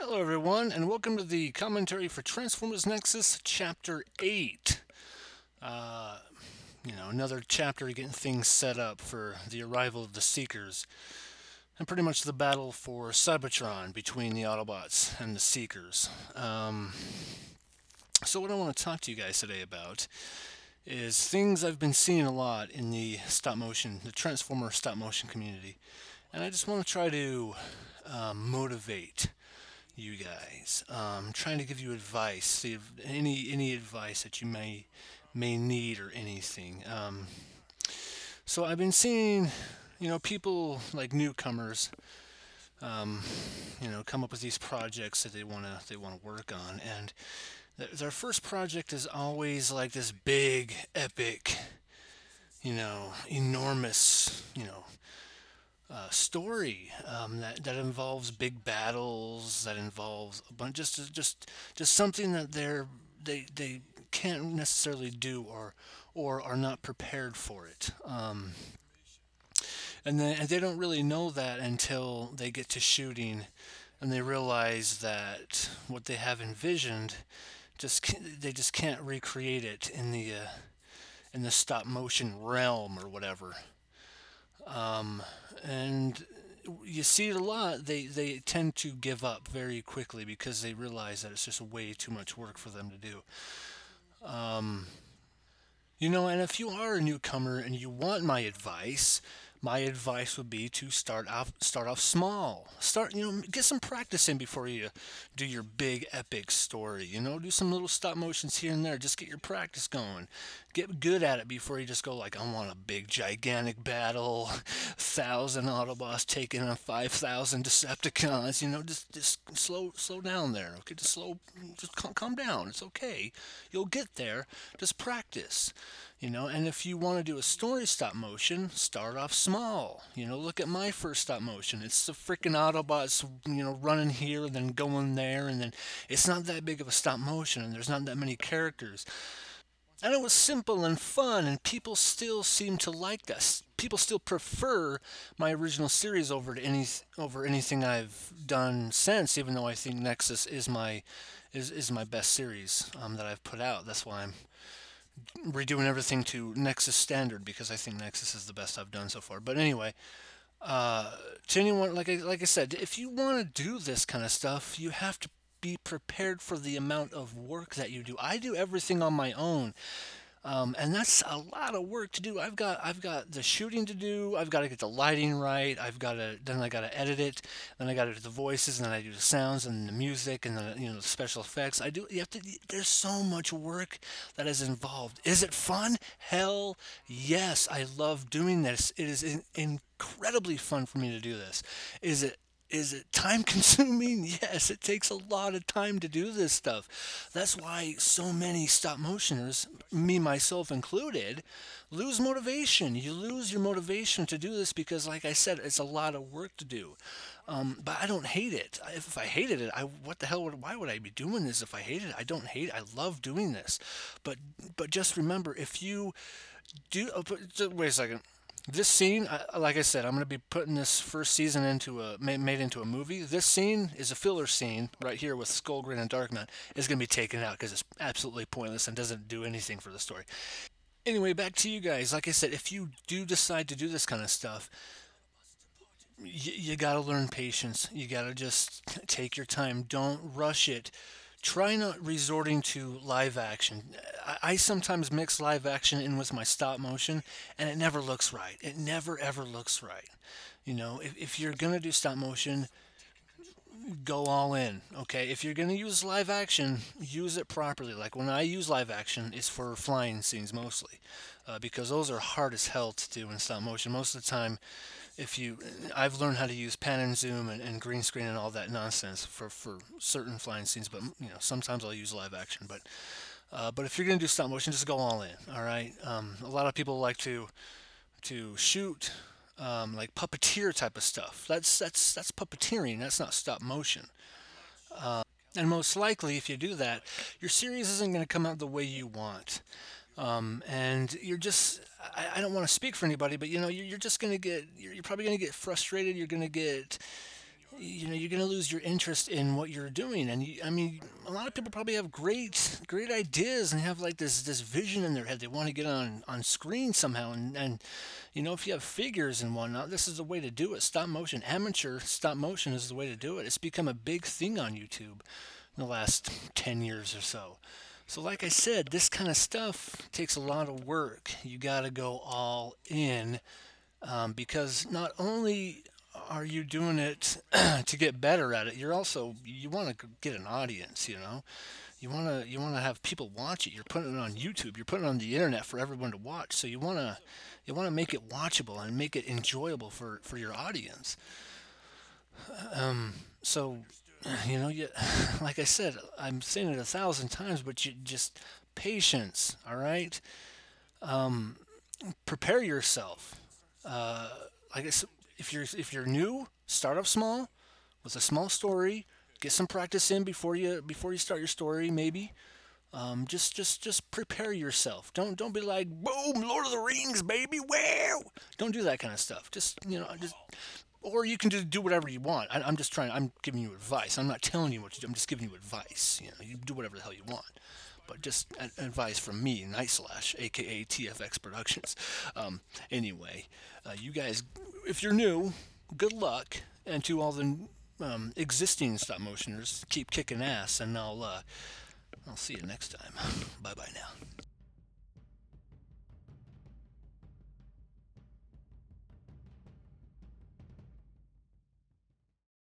Hello, everyone, and welcome to the commentary for Transformers Nexus Chapter 8. Uh, another chapter getting things set up for the arrival of the Seekers, and pretty much the battle for Cybertron between the Autobots and the Seekers. So, what I want to talk to you guys today about is things I've been seeing a lot in the the Transformer stop motion community, and I just want to try to motivate you guys. Trying to give you advice, see if any advice that you may need or anything. So I've been seeing, people like newcomers, come up with these projects that they wanna work on, and their first project is always like this big, epic, enormous, story that involves big battles, that involves a bunch just something that they can't necessarily do or are not prepared for it. And they don't really know that until they get to shooting and they realize that what they have envisioned they just can't recreate it in the stop motion realm or whatever. And you see it a lot. They tend to give up very quickly because they realize that it's just way too much work for them to do. And if you are a newcomer and you want my advice would be to start off small. Get some practice in before you do your big epic story. Do some little stop motions here and there. Just get your practice going. Get good at it before you just go like, I want a big gigantic battle, 1,000 Autobots taking on 5,000 Decepticons. Just slow down there. Okay, just calm down. It's okay. You'll get there. Just practice. And if you want to do a story stop motion, start off small. Look at my first stop motion. It's the freaking Autobots, running here and then going there, and then it's not that big of a stop motion, and there's not that many characters. And it was simple and fun, and people still seem to like this. People still prefer my original series over anything I've done since, even though I think Nexus is my best series that I've put out. That's why I'm redoing everything to Nexus standard because I think Nexus is the best I've done so far. But anyway, to anyone like I said, if you want to do this kind of stuff, you have to be prepared for the amount of work that you do. I do everything on my own. And that's a lot of work to do. I've got the shooting to do. I've got to get the lighting right. I got to edit it. Then I got to do the voices, and then I do the sounds and the music and the special effects. You have to. There's so much work that is involved. Is it fun? Hell yes, I love doing this. It is incredibly fun for me to do this. Is it time consuming? Yes, it takes a lot of time to do this stuff. That's why so many stop motioners, me myself included, lose motivation. You lose your motivation to do this because, like I said, it's a lot of work to do. But I don't hate it. If I hated it, what the hell? Why would I be doing this if I hated it? I don't hate it. I love doing this. But just remember, if you wait a second. This scene, like I said, I'm going to be putting this first season made into a movie. This scene is a filler scene right here with Skullgrin and Darkman. It's going to be taken out because it's absolutely pointless and doesn't do anything for the story. Anyway, back to you guys. Like I said, if you do decide to do this kind of stuff, you got to learn patience. You got to just take your time. Don't rush it. Try not resorting to live action. I sometimes mix live action in with my stop motion, and it never looks right. It never ever looks right. If you're gonna do stop motion, go all in. Okay, if you're gonna use live action, use it properly. Like when I use live action, it's for flying scenes mostly, because those are hard as hell to do in stop motion. Most of the time, if you I've learned how to use pan and zoom and green screen and all that nonsense for certain flying scenes, but sometimes I'll use live action. But if you're gonna do stop motion, just go all in. All right. A lot of people like to shoot like puppeteer type of stuff. That's puppeteering. That's not stop motion. And most likely, if you do that, your series isn't going to come out the way you want. And I don't want to speak for anybody, but you're just going to you're probably going to get frustrated. You're going to get, you're going to lose your interest in what you're doing. And I mean, a lot of people probably have great ideas and have like this vision in their head. They want to get on screen somehow. And if you have figures and whatnot, this is the way to do it. Stop motion, amateur stop motion is the way to do it. It's become a big thing on YouTube in the last 10 years or so. So, like I said, this kind of stuff takes a lot of work. You got to go all in, because not only are you doing it to get better at it, you want to get an audience. You want to have people watch it. You're putting it on YouTube. You're putting it on the internet for everyone to watch. So you want to make it watchable and make it enjoyable for your audience. So, you, like I said, I'm saying it 1,000 times, but you just patience. All right, prepare yourself. Like I said, if you're new, start off small with a small story. Get some practice in before you start your story. Maybe just prepare yourself. Don't be like boom, Lord of the Rings, baby. Wow. Don't do that kind of stuff. Just or you can just do whatever you want. I'm just trying. I'm giving you advice. I'm not telling you what to do. I'm just giving you advice. You do whatever the hell you want. But just advice from me, Night Slash, aka TFX Productions. Anyway, you guys, if you're new, good luck, and to all the existing stop motioners, keep kicking ass, and I'll see you next time. Bye bye now.